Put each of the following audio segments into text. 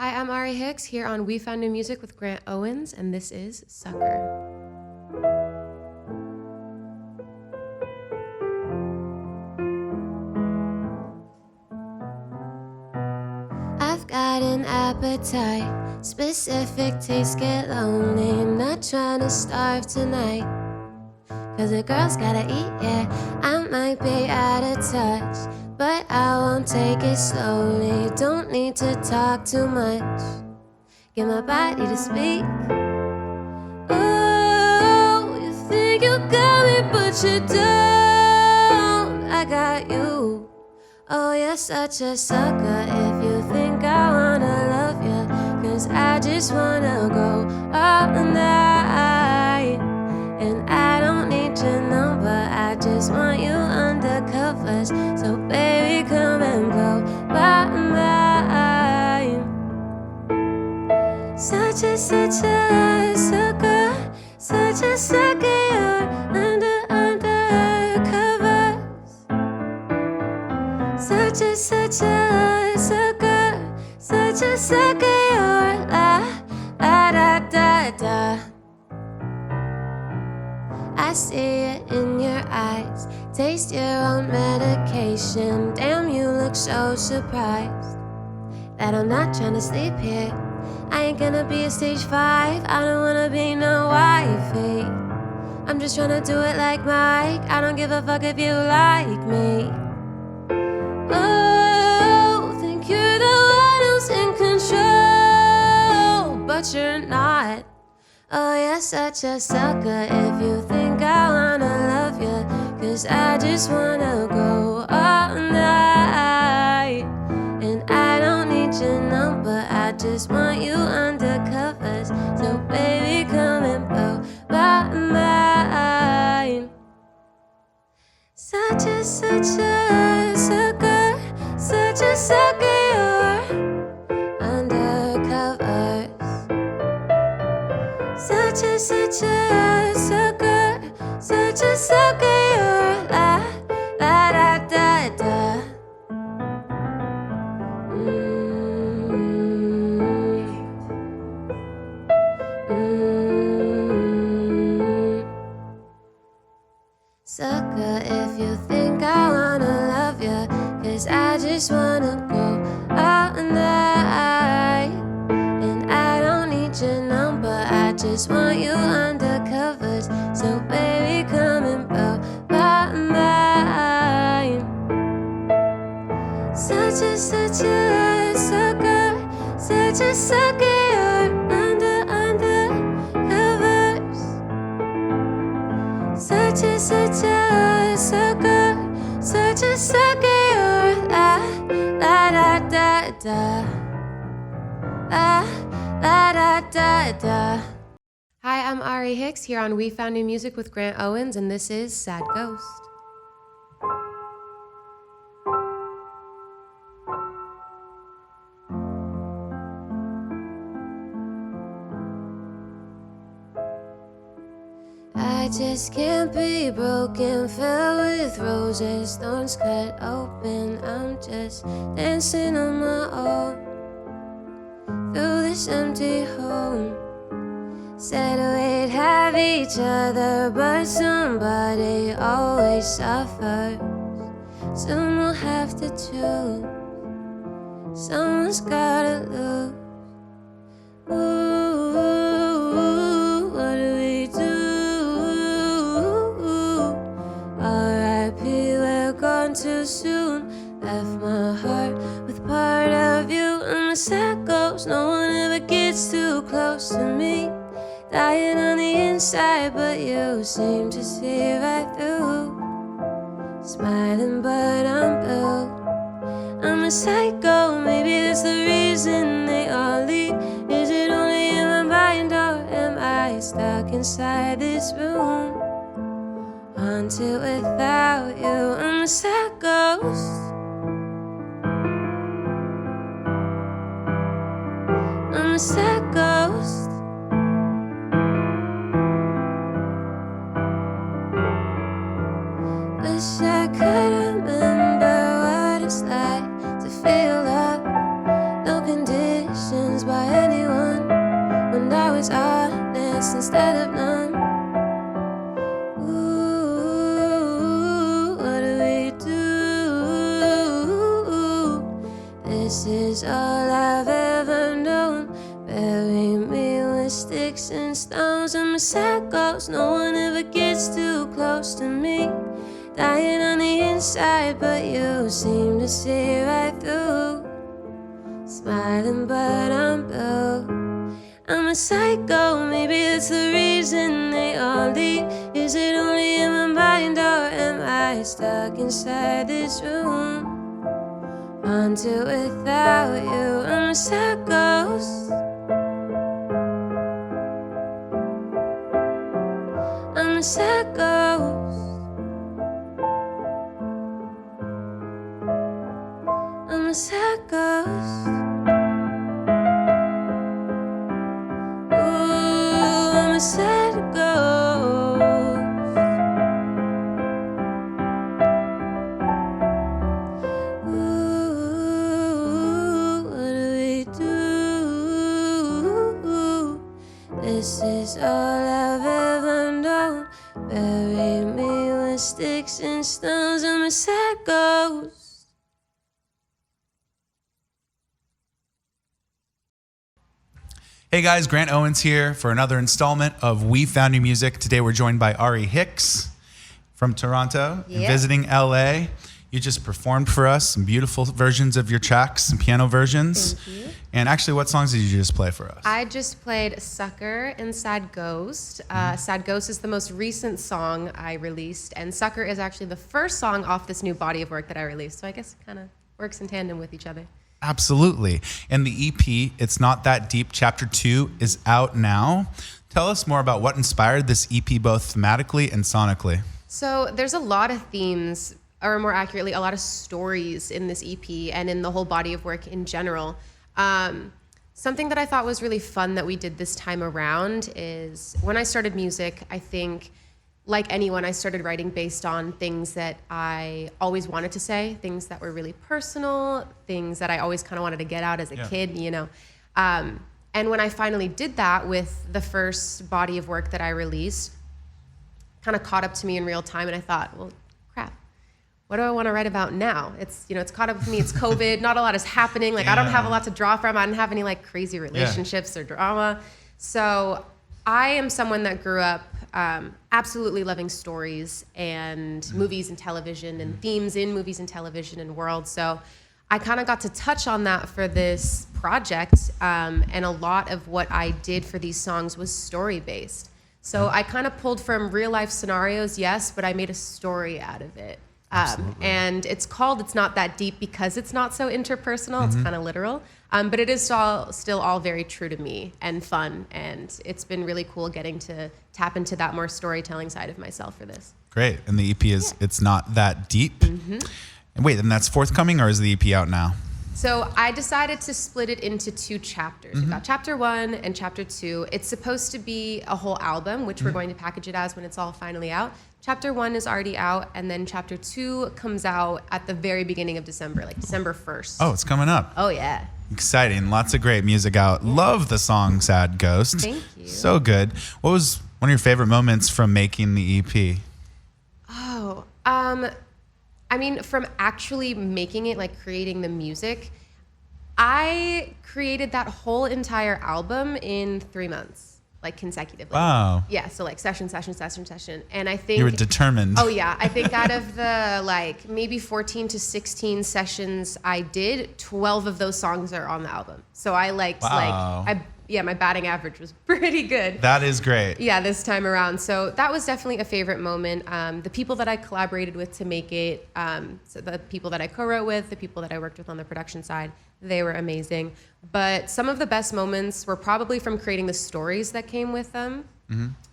Hi, I'm Ari Hicks here on We Found New Music with Grant Owens, and this is Sucker. I've got an appetite, specific tastes get lonely. Not trying to starve tonight, cause a girl's gotta eat, yeah. I might be out of touch, but I won't take it slowly. Don't need to talk too much, get my body to speak. Oh, you think you got me, but you don't. I got you. Oh, you're such a sucker if you think I wanna love you, cause I just wanna go all night. And I don't need your number, I just want you under covers. So baby, come and blow my mind. Such a sucker, such a sucker, you're undercover. Such a sucker, you're la da da da. I see it in your eyes, taste your own medication. Damn, you look so surprised that I'm not trying to sleep here. I ain't gonna be a stage 5, I don't wanna be no wifey. I'm just trying to do it like Mike, I don't give a fuck if you like me. Oh, think you're the one who's in control, but you're not. Oh, you're such a sucker if you think I wanna love you, cause I just wanna go all night. And I don't need your number, I just want you under covers. So baby, come and blow my mind. Such a sucker, such a sucker, you're undercover. Such a sucker, you're la da da da. Sucker if you think I wanna love you, cause I just wanna go all night. And I don't need your number, I just want you under covers. So baby, come and blow my mind. Such a sucker, you're undercovers. Such a sucker, you're la da da da. La da da da. Hi, I'm Ari Hicks here on We Found New Music with Grant Owens, and this is Sad Ghost. I just can't be broken, filled with roses, thorns cut open. I'm just dancing on my own through this empty home. Said we'd have each other, but somebody always suffers. Soon we'll have to choose, someone's gotta lose. Ooh, what do we do? R.I.P., we're gone too soon. Left my heart with part of you, and the sad ghost, no one ever gets too close to me. Dying on the inside, but you seem to see right through. Smiling, but I'm blue. I'm a psycho, maybe that's the reason they all leave. Is it only in my mind, or am I stuck inside this room? Haunted without you, I'm a sad ghost. I'm a sad ghost. Wish I could remember what it's like to feel love. No conditions, honest instead of numb. Ooh, what do we do? This is all I've ever known. Bury me with sticks and stones. I'm a sad ghost, no one ever gets too close to me. Dying on the inside, but you seem to see right through. Smiling, but I'm blue. I'm a psycho, maybe that's the reason they all leave. Is it only in my mind, or am I stuck inside this room? Haunted without you, I'm a sad ghost. I'm a sad ghost. I'm a sad ghost. Ooh, I'm a sad ghost. Ooh, what do we do? This is all I've ever known. Bury me with sticks and stones. I'm a sad ghost. Hey guys, Grant Owens here for another installment of We Found New Music. Today we're joined by Ari Hicks from Toronto, visiting LA. You just performed for us some beautiful versions of your tracks, some piano versions. Thank you. And actually, what songs did you just play for us? I just played Sucker and Sad Ghost. Sad Ghost is the most recent song I released, and Sucker is actually the first song off this new body of work that I released. So I guess it kind of works in tandem with each other. Absolutely. And the EP, It's Not That Deep, Chapter 2, is out now. Tell us more about what inspired this EP, both thematically and sonically. So there's a lot of themes, or more accurately, a lot of stories in this EP and in the whole body of work in general. Something that I thought was really fun that we did this time around is when I started music, I think, like anyone, I started writing based on things that I always wanted to say, things that were really personal, things that I always kind of wanted to get out as a kid, you know. And when I finally did that with the first body of work that I released, kind of caught up to me in real time, and I thought, well, crap, what do I want to write about now? It's, you know, it's caught up with me. It's COVID. Not a lot is happening. Like, I don't have a lot to draw from. I didn't have any like crazy relationships or drama. So I am someone that grew up absolutely loving stories and movies and television and themes in movies and television and world. So I kind of got to touch on that for this project. And a lot of what I did for these songs was story-based. So I kind of pulled from real life scenarios, yes, but I made a story out of it. And it's called It's Not That Deep because it's not so interpersonal. It's kind of literal. But it is still all very true to me and fun. And it's been really cool getting to tap into that more storytelling side of myself for this. Great. And the EP is It's Not That Deep. And wait, and that's forthcoming, or is the EP out now? So I decided to split it into two chapters. We've got chapter 1 and chapter 2. It's supposed to be a whole album, which we're going to package it as when it's all finally out. Chapter 1 is already out, and then chapter 2 comes out at the very beginning of December, like December 1st. Oh, it's coming up. Oh, yeah. Exciting. Lots of great music out. Love the song Sad Ghost. Thank you. So good. What was one of your favorite moments from making the EP? Oh, I mean, from actually making it, like creating the music, I created that whole entire album in 3 months, like consecutively. Wow. Yeah, so like session. And I think... You were determined. Oh yeah, I think out of the like maybe 14 to 16 sessions I did, 12 of those songs are on the album. So I liked my batting average was pretty good. That is great. Yeah, this time around. So that was definitely a favorite moment. The people that I collaborated with to make it, so the people that I co-wrote with, the people that I worked with on the production side, they were amazing. But some of the best moments were probably from creating the stories that came with them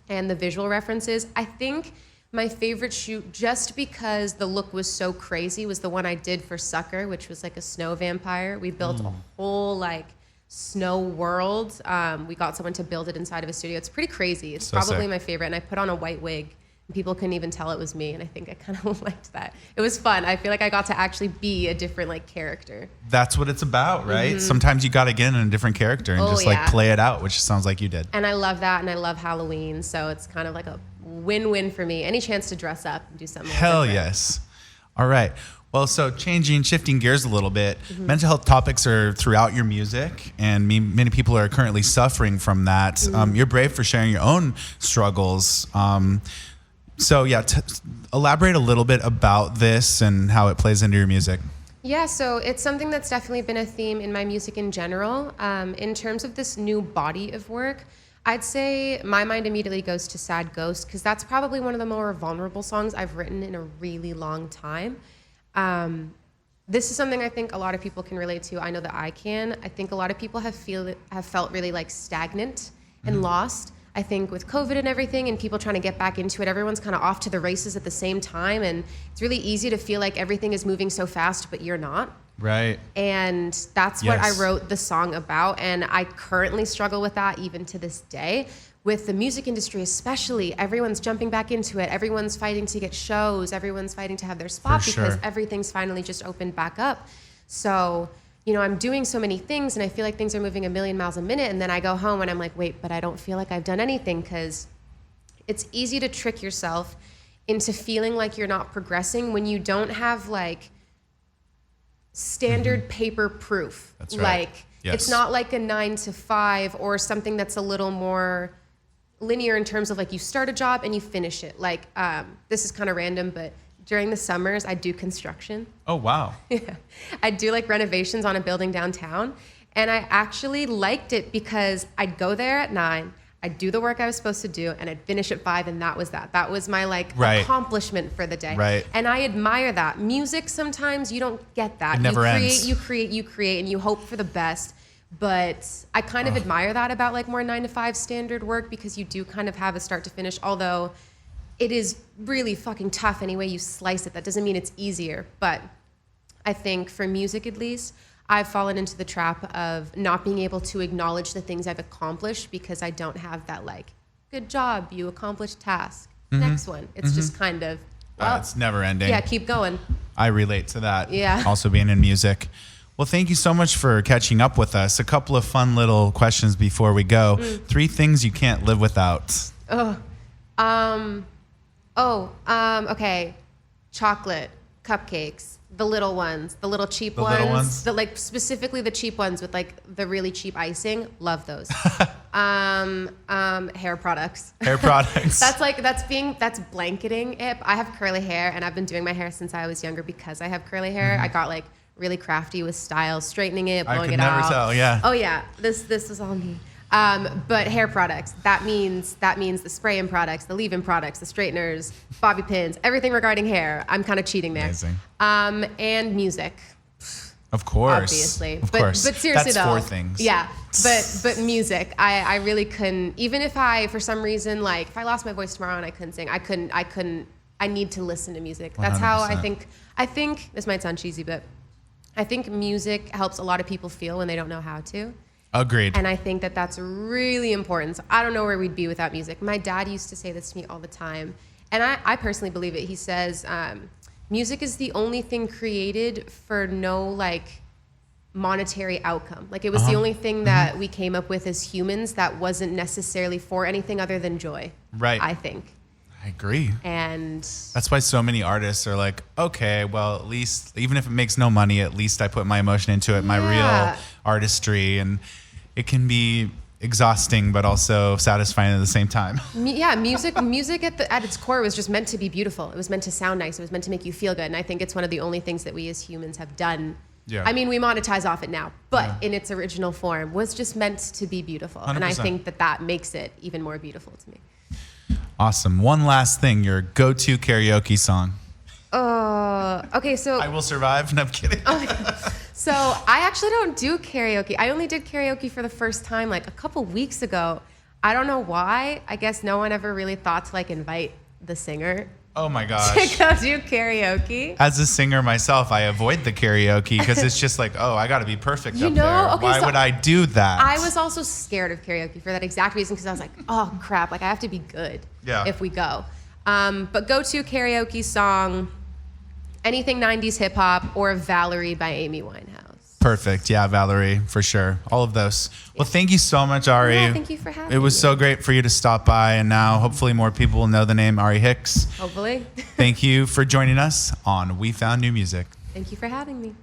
and the visual references. I think my favorite shoot, just because the look was so crazy, was the one I did for Sucker, which was like a snow vampire. We built a whole like snow world. We got someone to build it inside of a studio. It's pretty crazy. It's so probably sick. my favorite. And I put on a white wig People couldn't even tell it was me, and I think I kind of liked that. It was fun. I feel like I got to actually be a different like character. That's what it's about, right? Sometimes you got to get in a different character and just like play it out, which sounds like you did. And I love that, and I love Halloween, so it's kind of like a win-win for me. Any chance to dress up and do something. Hell yes. All right. Well, so shifting gears a little bit, mental health topics are throughout your music, and many people are currently suffering from that. You're brave for sharing your own struggles. So yeah, elaborate a little bit about this and how it plays into your music. Yeah, so it's something that's definitely been a theme in my music in general. In terms of this new body of work, I'd say my mind immediately goes to Sad Ghost, because that's probably one of the more vulnerable songs I've written in a really long time. This is something I think a lot of people can relate to. I know that I can. I think a lot of people have felt really like stagnant and lost. I think with COVID and everything and people trying to get back into it, everyone's kind of off to the races at the same time. And it's really easy to feel like everything is moving so fast, but you're not. Right. And that's what I wrote the song about. And I currently struggle with that even to this day. With the music industry especially, everyone's jumping back into it. Everyone's fighting to get shows. Everyone's fighting to have their spot because everything's finally just opened back up. So, you know, I'm doing so many things and I feel like things are moving a million miles a minute. And then I go home and I'm like, wait, but I don't feel like I've done anything, because it's easy to trick yourself into feeling like you're not progressing when you don't have like standard paper proof. That's right. Like, it's not like a 9 to 5 or something that's a little more linear in terms of like you start a job and you finish it. Like, this is kind of random, but during the summers, I do construction. Oh, wow. Yeah. I do like renovations on a building downtown. And I actually liked it because I'd go there at 9, I'd do the work I was supposed to do, and I'd finish at 5, and that was that. That was my like accomplishment for the day. Right. And I admire that. Music, sometimes you don't get that. It never ends. You create, and you hope for the best. But I kind of admire that about like more 9 to 5 standard work, because you do kind of have a start to finish, although it is really fucking tough any way you slice it. That doesn't mean it's easier. But I think for music at least, I've fallen into the trap of not being able to acknowledge the things I've accomplished because I don't have that like, good job, you accomplished task. Next one. It's just kind of, well, it's never ending. Yeah, keep going. I relate to that. Yeah. Also being in music. Well, thank you so much for catching up with us. A couple of fun little questions before we go. 3 things you can't live without. Okay. Chocolate, cupcakes, the little ones, the little cheap ones. Little ones? The, like specifically the cheap ones with like the really cheap icing. Love those. Hair products. Hair products. that's blanketing it. I have curly hair and I've been doing my hair since I was younger because I have curly hair. I got like really crafty with style, straightening it, blowing it out. I could never tell, yeah. Oh yeah, this is all me. But hair products, that means the spray-in products, the leave-in products, the straighteners, bobby pins, everything regarding hair. I'm kind of cheating there. Amazing. And music. Of course. Obviously. But seriously that's though. 4 things. Yeah. But music, I really couldn't, even if I, for some reason, like if I lost my voice tomorrow and I couldn't sing, I need to listen to music. That's 100%. how I think this might sound cheesy, but I think music helps a lot of people feel when they don't know how to. Agreed. And I think that that's really important. So I don't know where we'd be without music. My dad used to say this to me all the time. And I personally believe it. He says, music is the only thing created for no like monetary outcome. Like it was the only thing that we came up with as humans that wasn't necessarily for anything other than joy. Right. I think. I agree. And that's why so many artists are like, okay, well, at least, even if it makes no money, at least I put my emotion into it, my real artistry. And it can be exhausting, but also satisfying at the same time. Yeah, music at its core was just meant to be beautiful. It was meant to sound nice. It was meant to make you feel good. And I think it's one of the only things that we as humans have done. Yeah. I mean, we monetize off it now, but in its original form was just meant to be beautiful. 100%. And I think that makes it even more beautiful to me. Awesome. One last thing, your go-to karaoke song. Okay, so I Will Survive. No, I'm kidding. So I actually don't do karaoke. I only did karaoke for the first time like a couple weeks ago. I don't know why. I guess no one ever really thought to like invite the singer. Oh my gosh. To go do karaoke. As a singer myself, I avoid the karaoke because it's just like, oh, I got to be perfect up there. Okay, why would I do that? I was also scared of karaoke for that exact reason because I was like, oh crap, like I have to be good if we go. But go-to karaoke song, anything 90s hip hop, or Valerie by Amy Winehouse. Perfect. Yeah, Valerie, for sure. All of those. Well, thank you so much, Ari. Yeah, thank you for having me. It was so great for you to stop by, and now hopefully more people will know the name Ari Hicks. Hopefully. Thank you for joining us on We Found New Music. Thank you for having me.